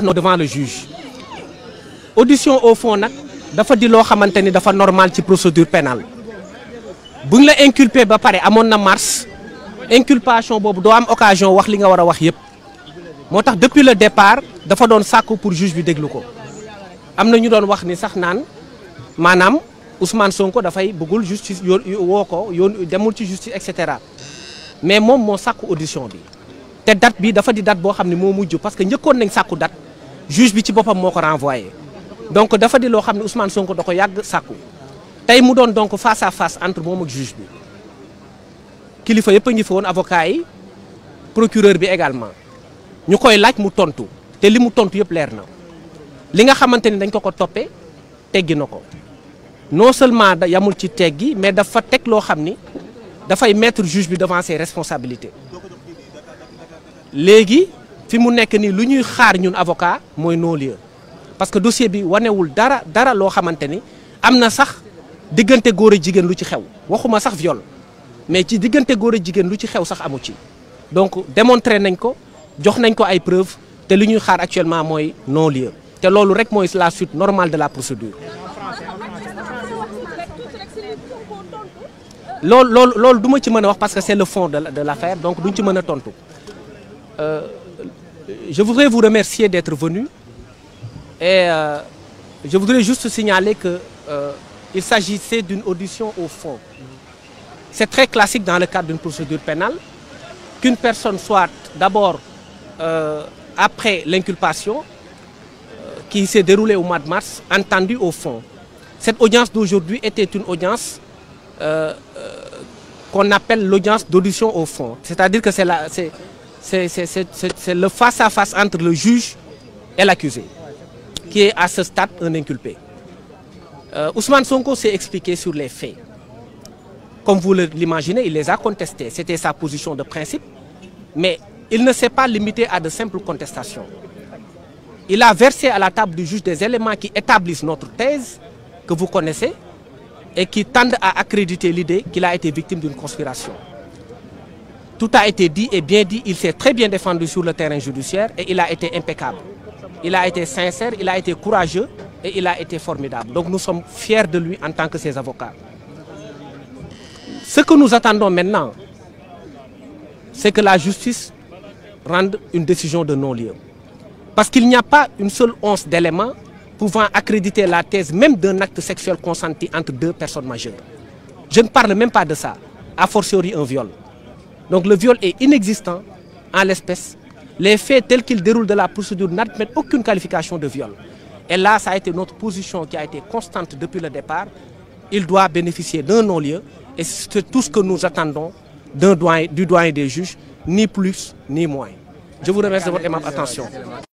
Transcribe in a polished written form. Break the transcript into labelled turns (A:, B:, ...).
A: wax na devant le juge audition au fond nag dafa di loo xamante ni dafa normal ci procédure pénale buñ la inculpé ba pare amoon na mars inculpation boobu doo am occasion wax li nga war a wax yépp moo tax depuis le départ dafa doon sàkku pour juge bi déglu ko am na ñu doon wax ni sax naan maanaam Ousmane Sonko dafay bëggul justice woo ko yoon demul ci justice et cetera mais moom moo sàkku audition bi te date bi dafa di date boo xam ne moo mujj parce que njëkkoon nañ sàkku date juge bi ci boppam moo ko renvoyé donc dafa di loo xam ne Ousmane Sonko da ko yàgg sàkku tey mu doon donc face à face entre moom ak juge bi kilifa yëpp a ngi fi woon avocat yi procureur bi également ñu koy laaj mu tontu te li mu tontu yëpp leer na li nga xamante ni dañ ko toppee teggi na ko non seulement da yamul ci teggi mais dafa teg loo xam ni dafay mettre juge bi devant ses responsabilités léegi fi mu nekk nii lu ñuy xaar ñun avocat mooy non-lieu parce que dossier bi wanewul dara loo xamante ni am na sax diggante góor a jigéen lu ci xew waxuma sax viol mais ci diggante góor a jigéen lu ci xew sax amu ci donc démontré nañ ko jox nañ ko ay preuves te li ñuy xaar actuellement mooy non-lieu te loolu rek mooy la suite normale de la procédure. loolu du ma ci mën a wax parce que c'est le fond de l'affaire donc duñ ci mën a tontu je voudrais vous remercier d'être venu et je voudrais juste signaler que il s'agissait d'une audition au fond. C'est très classique dans le cadre d'une procédure pénale qu'une personne soit d'abord après l'inculpation qui s'est déroulée au mois de mars entendue au fond. Cette audience d'aujourd'hui était une audience qu'on appelle l'audience d'audition au fond. C'est-à-dire que c'est le face-à-face entre le juge et l'accusé qui est à ce stade un inculpé. Ousmane Sonko s'est expliqué sur les faits. Comme vous l'imaginez, il les a contestés. C'était sa position de principe. Mais il ne s'est pas limité à de simples contestations. Il a versé à la table du juge des éléments qui établissent notre thèse, que vous connaissez, et qui tendent à accréditer l'idée qu'il a été victime d'une conspiration. Tout a été dit et bien dit. Il s'est très bien défendu sur le terrain judiciaire et il a été impeccable. Il a été sincère, il a été courageux et il a été formidable. Donc nous sommes fiers de lui en tant que ses avocats. Ce que nous attendons maintenant, c'est que la justice rende une décision de non-lieu. Parce qu'il n'y a pas une seule once d'éléments pouvant accréditer la thèse même d'un acte sexuel consenti entre deux personnes majeures. Je ne parle même pas de ça, a fortiori un viol. Donc le viol est inexistant en l'espèce. Les faits tels qu'ils déroulent de la procédure n'admettent aucune qualification de viol. Et là, ça a été notre position qui a été constante depuis le départ. Il doit bénéficier d'un non-lieu et c'est tout ce que nous attendons du doyen des juges, ni plus ni moins. Je vous remercie de votre aimable attention.